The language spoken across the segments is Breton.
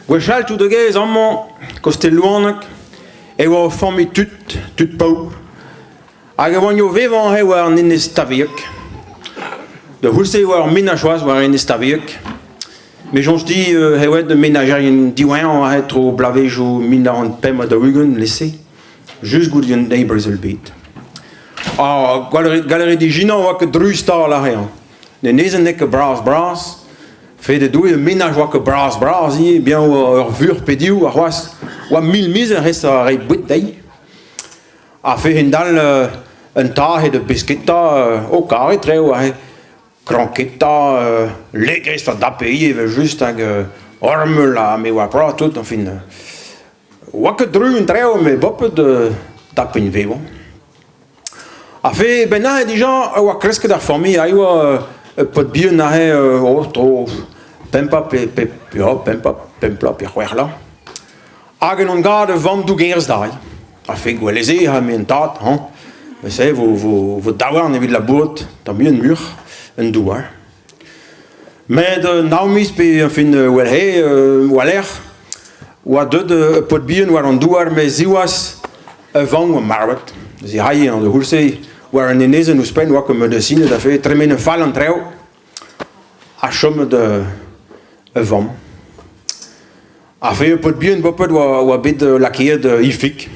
Gwechal tout de gez amman, kostelouanek, e oa fammi tut paour. Hag e oan jo vevan he war an ene staviek. De hulse war ménageoise war ene staviek. Mais j'en dis, he oet de ménagerien diouin an he tro blavej o mina an pem a da ugen lese. Just gout yon neighbors el bet. Galeri di jina oa ke dru star la rean. Ne nezen nek ke bras. Fait de doué ménage oa ke bras, hi, bien ur vur pediou, a c'hoaz, oa 1000 miz en rest a rei bouet dei. A fait hendal un ta de besketa, o karet re oa he, kranketa, legrest a dapei, eve just hag orme la, me oa pra tout, en fin. Oa ke dru un treo, me bopet dapen vevo. A fait, ben na he dijan, oa kreske d'ar famille, a oa pot bien na he, tro... Pempa pe c'hwer la. Hag en an gade vant dou gers dai. A fe gweleze ha me en tat, me se vo daouar nevit la bout, ta mi en mur, en douar. Met naomis pe en fin wel he, waler, oa deud pot bien war an douar me ziwas vant o marwet. Zi haie an de hulse, war an enezen ouspen oa kem de sine da fe tremen en fall an treo, a chom de vam. A fait pot bien bopet oa bet lakeet ifik.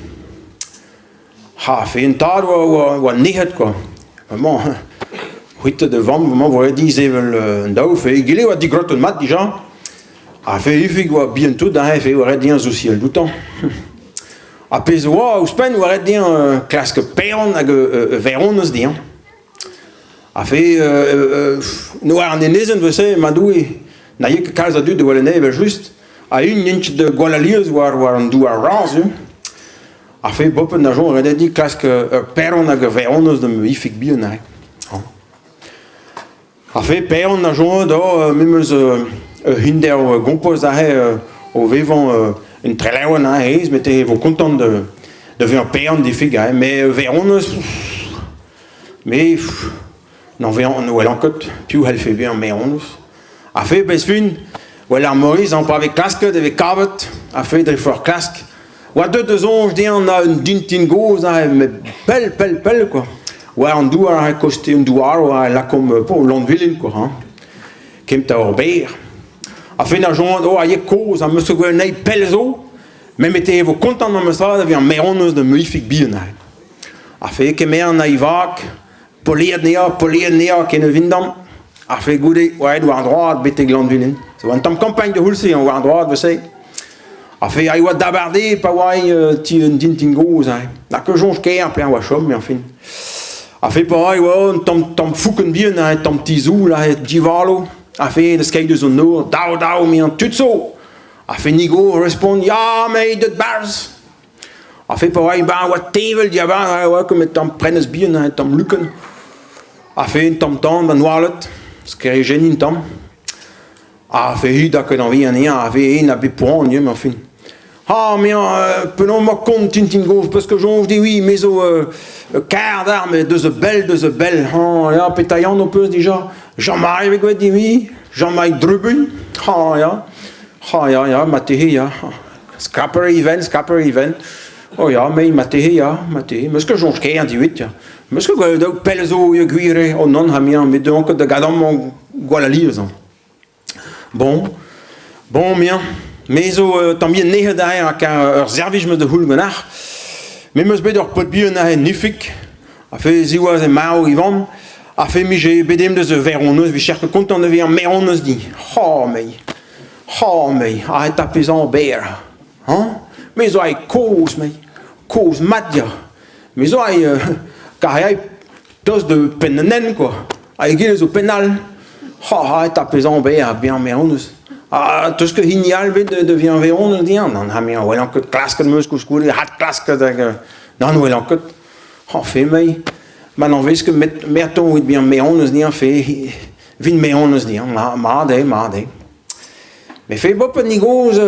Ha fait un tad oa nehet quoi. Vraiment, huit de vam, vraiment voire di zevel un dao fait gile oa di grot un mat déjà. A fait ifik oa bien tout da fait oa di un souciel du temps. A pez oa ouspen oa di un klask peron hag veron eus di. A fait noa an enezen vese madoue na yek kalz a dud de wale neve just a un inch de gwalaliez war an douar raz. A fait bopen na jon redet di klask peron hag veron eus de me ifik bien na. A fait peron na jon da memeus hinder gompoz da he o vevan un trelewen na heiz mette vo kontant de ver peron d'ifik a mais veron eus mais non veron wel ankot piou hel fe bien veron eus. A fait bez fin, wel ar Maurice an pa ave klasket, ave kavet, a fait dre for klask. Oa deus onj di an a un dintin goz, me pel, quoi. Oa an douar a koste un douar, oa lakom po landvilin, quoi. Kem ta ur beir. A fait na jont, a ye koz, a meus gwell nei pel zo, me mette evo kontant an meus ad, ave an meron eus de meifik bien. A fait kemer an aivak, poliet nea, ken e vindam. A fait goude, oa war droit bete glandvilin. So an tam campagne de hulse an war droit vese. A fait a oa dabarde pa oa ti un dintin goz. Na ke jonj ker pe oa chom, mais en fin. A fait pa oa tam fouken bien, tam tizou, la divalo. A fait de skate de zon nour, dao, mi an tutso. A fait nigo respond, ya, me det bars. A fait pa oa tevel diabar, oa kem tam prenes bien, tam luken. A fait tam ban noalet. Skere genin tam. A fe hud a ket an vi an ea, a fe en a bet poan, mais en fin. Mais penon ma kont tintin goz, parce que j'on di oui, mais o kar d'ar, mais deus e bel. Ya, petaian o peus déjà. Jean-Marie ve gwe di oui, Jean-Marie Drubun. Ya, matehe, ya. Scrapper event. Oh ya, mais matehe, ya. Meus que j'on ker di wit, ya. Meus que gwe daou pel zo yo gwire, o non ha mian, met de anket da gadam an gwalaliez. Bon, mian. Mais zo tam bien nehe da her ak ur zervij meus de houl ganar. Mais meus bet ur pot bien na he nifik. A fe ziwaz e mao ivan. A fe mi je bedem deus veron eus, vi cherke kontant de ver meron eus di. Mei. A he tapezan ber. Me zo ai koz, mei. Koz madia. Me zo ai... Car tos de penenen, quoi. A egile zo penal. Et tapezan be bien meronus. Tout ce que hinial devient veron dire non ha mi wel anket klasket meus kouskou hat klasket non wel anket fait mei man an vez que merton wit bien meronus dire fait vin meronus dire marde mais fait bop nigoz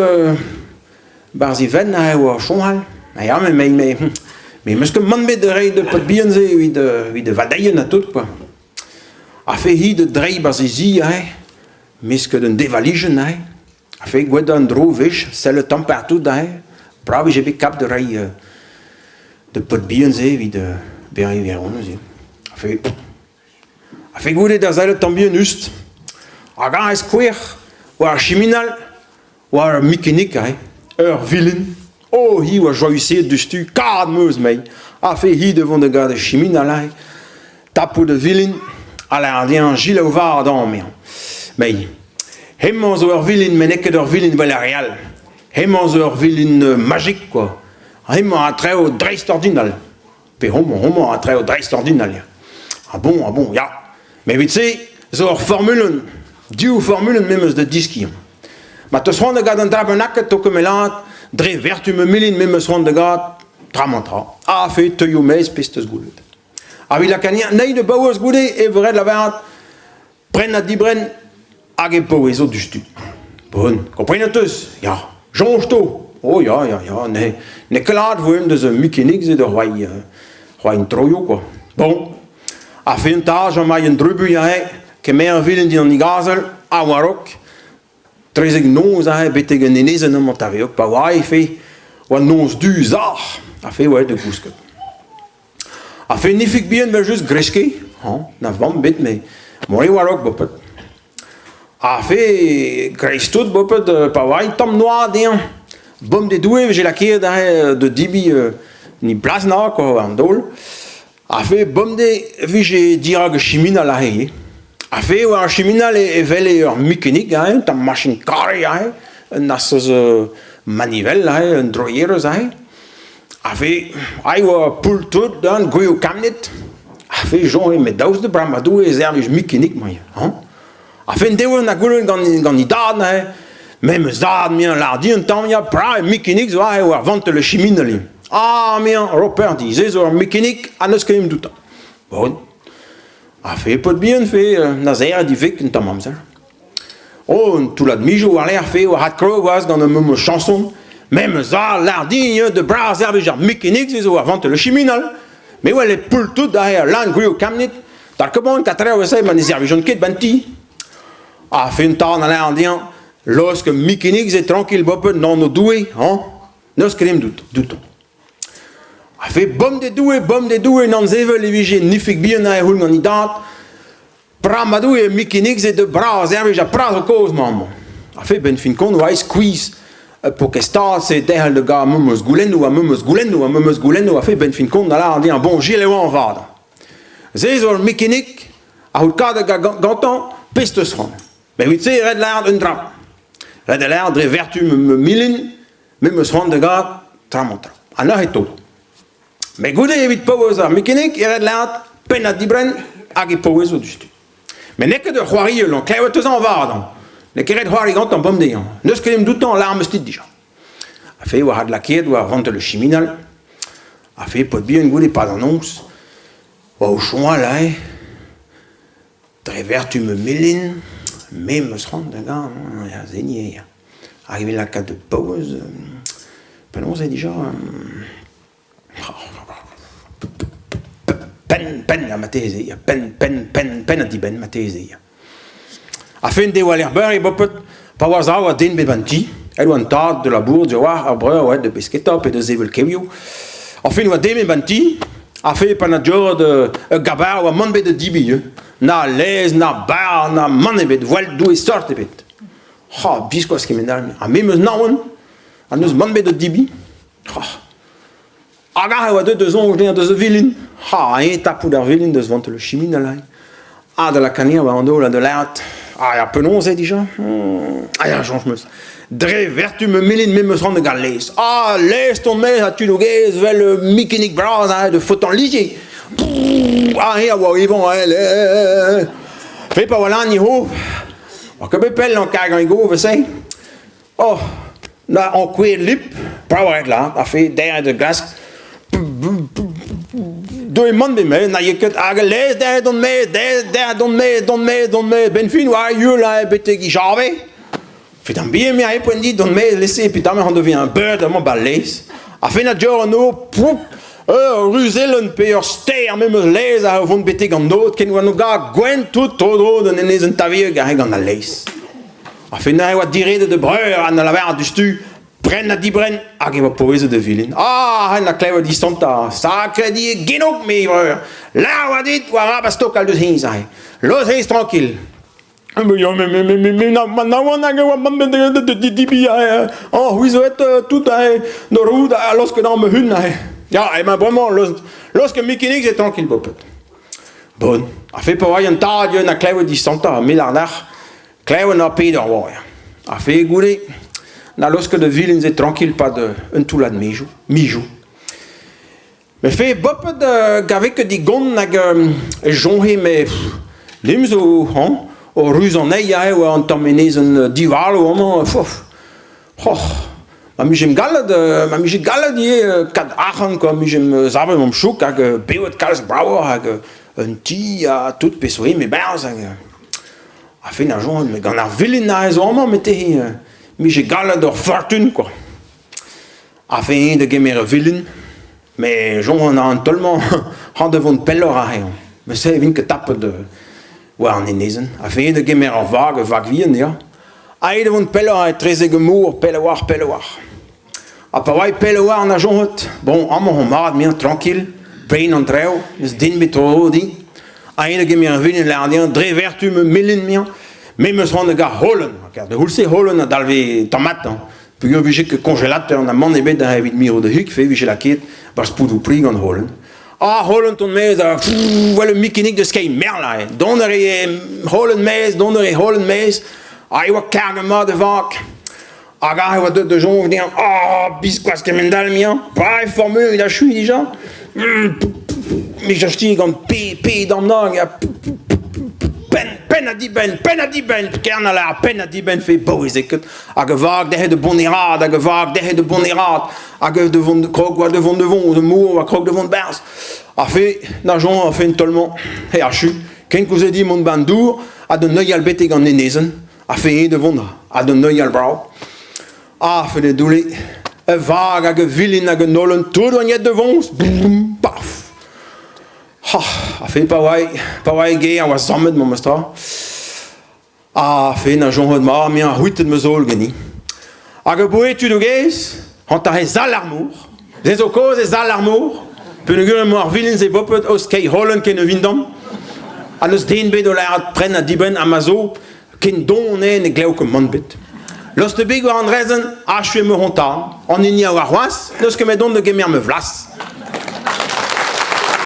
barzi ven na o chonhal ja mais meus que man bet de rei de pot bien ze wi de vadeien na tout quoi a fait hi de drei barzi zi meske den devaligen a fait gweda un drovish, c'est le temps partout d'ailleurs. Bravo, j'ai bien cap de rail de pot de bien, wie de Berry Véron. A fait gweda dans le temps bien juste. A gars square, ou un chiminal, ou un mécanique, villain. Oh, hi was joyeux de stu, card meus mei. A fait hi devant de gars de chiminal, tapo de villain, à l'ardien Gilles Ovar dans mais. Mais, hemons ur villain, mais n'est que leur villain valérial. Hemons ur villain magique, quoi. Hemons un trait au dreist ordinal. Puis homo un trait au dreist ordinal. Ah bon, ja. Mais vite c'est, zo'r formulen, dieu formulen même de disque. Maar te schwan de gars d'un drabenakke, to comme là, dre vertu me milin, même schwan de gars, tramantra. Ah, fait te you meis, pistes goulet. Ah, oui, la cania, nei de bouwers goulet, et vrai de la vente, prenne à dibren, age poeso du stu. Bon, comprenez tous, ja. Jonge to. Oh, ja, ne klaar voor de mécanique et de roi in troyo, quoi. Bon. A fait un tage, on m'a un drubu, que meer villen die in gazel, à Warok. Très ignos, bete genese no Montario, pas ouais, fait, ou annonce du zar. A fait, ouais, de gousque. A fait nifik bien, ben juste greske, n'a vam bit, mais, moi, Warok, bopet. A fait, grestout, bopet, pas ouais, tom noir, d'en. Bom de doué, j'ai la kier de dibi, ni place, na, quoi, en dol. A fait bom de vige dirag chimina la heye. A fait un chimina les vele mécanique ta machine carré nas manivelle un droyeros a fait ai wa pull tout dan goyo camnet. A fait Jean et medaus de bramadou et service mécanique moi a fait dewe na gulen gan idad même zad mien lardi un temps ya pra mécanique wa vente le chimina li. Ah, mais Robert disait, c'est un mécanique, à ne ce qu'il me doute. Bon. A fait pas de bien fait, Nazaire dit fait, qu'un mamza. Oh, tout la demi-jour, à l'air fait, au hardcore, dans la même chanson. Même ça, l'ardigne de bras, genre mécanique, c'est avant le chiminal. Mais ouais, les poules tout derrière, l'angry au camnet. T'as que bon, 4 heures, ça, mais les servitions de banti. A fait un temps dans l'ardien, lorsque mécanique est tranquille, non, nous doué, ne ce qu'il me doute. A fait bom de doué, non zevel les vigés, nifik bien na hul non idat. Pramadou et mécanique et de bras, servage à pras au cause, maman. A fait ben fin con, ouais, squeeze. Pour que star, c'est derrière le gars, memus goulenou, a fait ben fin con, là, on dit un bon gilet ou en vade. Zézor mécanique, a hul cas de ganton, piste sron. Mais oui, c'est red l'air d'un drap. Red l'air de vertu me milin, même sron de gars, tramontra. Anna et tout. Mais goudé évite pas mécanique, il y a de l'art, peine à dibren, à qui poser au-dessus. Mais n'est que de Huari, l'on claire tous en vardon. Les querets de Huari en pomme d'ayant. Ne ce que l'aime doutant, l'arme stit déjà. A fait, ou a de la quête, ou a vente le chiminal. A fait, pas de bien goudé, pas d'annonce. Ou au choix, là, très vertu me méline, mais me se rend, gars, il y a zénier. Arrivé la carte de pause, non, c'est déjà. Pen a matese, pen a diben matese. A fin de Wallerber et bopet, pas hasard à den bebanti, elle ou un tas de la bourde, de voir à breur, ouais, de biscuitop et de zevel kevio. A fin ou den bebanti, a fait panadjor de gabar ou a manbe de dibi, na les, na bar, na manebe de voile d'où et sorte bit. Ha, bisco ce qui me donne. A même naon, a nous manbe de dibi. Aga wa deux ans de ce villain. Ha, un tapu de villain de ce vente le chimine là. Ah, de la canière wa ando la de l'art. Ah, ya penon c'est déjà. Ah, ya change me. Dre vertu me milin même me rend de galès. Ah, laisse ton mère à tu le gaze vers le mécanique bras de photon ligier. Ah, ya wa ils vont elle. Fais pas voilà ni ho. Que be pelle en cagan go, vous savez. Oh, là en cuir lip, pas ouais là, a fait derrière de glace. Deux mondes de mais n'a y que à l'aise derrière don mais ben fin ouais you là bête qui j'avais fait un bien mais point dit don mais laisser puis on devient un bird de mon balais a fait na giorno pou ruselen per ster même les à von bête gandot qui nous gars gwen tout de nez en tavir gars dans la laisse A fait na wat direde de breur an la ver du stu. Bren a di bren, hag eva poeze de vilin. Ah, na klewe di santa. Sacre di genok me breur. La wa dit wa rabastok al de hin sai. Los hees tranquille. Mais oh, oui, ça est tout de route lorsque dans me hun. Ja, et ben vraiment, lorsque Mikinik est tranquille, bon, a fait pour un tas de na clé di santa, milliardaire, clé na pays d'or. A fait gouler, na lorsque de ville est tranquille, pas de un tout là de mijou. Mais fait beaucoup de qu'avec des gonds, na jonge, mais limzo, hein. O ruzoneia ou an terminezen dival ou allemaal fof. Goh, maar misschien gallen die kat achen kom misschien zaben om zoek dat beeld kals brouwer een tia tout pessoe me bers a fait na jour me gan ar villen na es allemaal met te misschien gallen door fortune quoi. A fait de gemer villen mais jongen an tellement han devant peller a hein. Me sei vin que tape de waar aan inezen. A fait de gemer en vague vien, ja. A de vont peller et très gemour, pellewaar. A pawai pellewaar na jonget. Bon, allemaal marad meer tranquille. Pein en treu, dus din betrodi. A de gemer vien l'air drie vertu me millen meer. Mais me sont de gars holen. De hulse holen na dalve tomat. Puis obligé que congélateur na man ebet da evit miro de huk fait vigé la quête parce pour du prix en holen. Ah, Holland ton mees, wel een Mikinik de skei merlai. Holland mees. Ah, je wat kergen maar de vaak. Ah, ga je wat de jongen dire. Ah, bisquas que mendal mien. Pas formule, il a chui déjà. Mais je stig en p dans nang. Pen a di ben. Kern a la pen a di ben fait beau ezeket. A gevaak de bonnerat, a devant krok wa devant de mour wa krok devant bers. A fait najon a fait un tollement et a chu. Ken que dit mon bandour a de neuil al betig en enezen. A fait devant a de neuil al brau. A fait de doulé. E vaag a gevilin a genollen tout douanier devant. Paf. A fait pawai gay a was sammet mon mestra. A fait najon de mar mi a huitet me zol geni. A geboe tu do geis. Han ta zal armour. Des okos et zal armour. Penugure moar villen ze boppet os kei hollen ken vindam. An eus DNB dollar pren a diben a mazo ken don ne gleuke manbit. Los de big war an rezen a chue me hontan. An ini a war was, neus ke me don de gemer me vlas.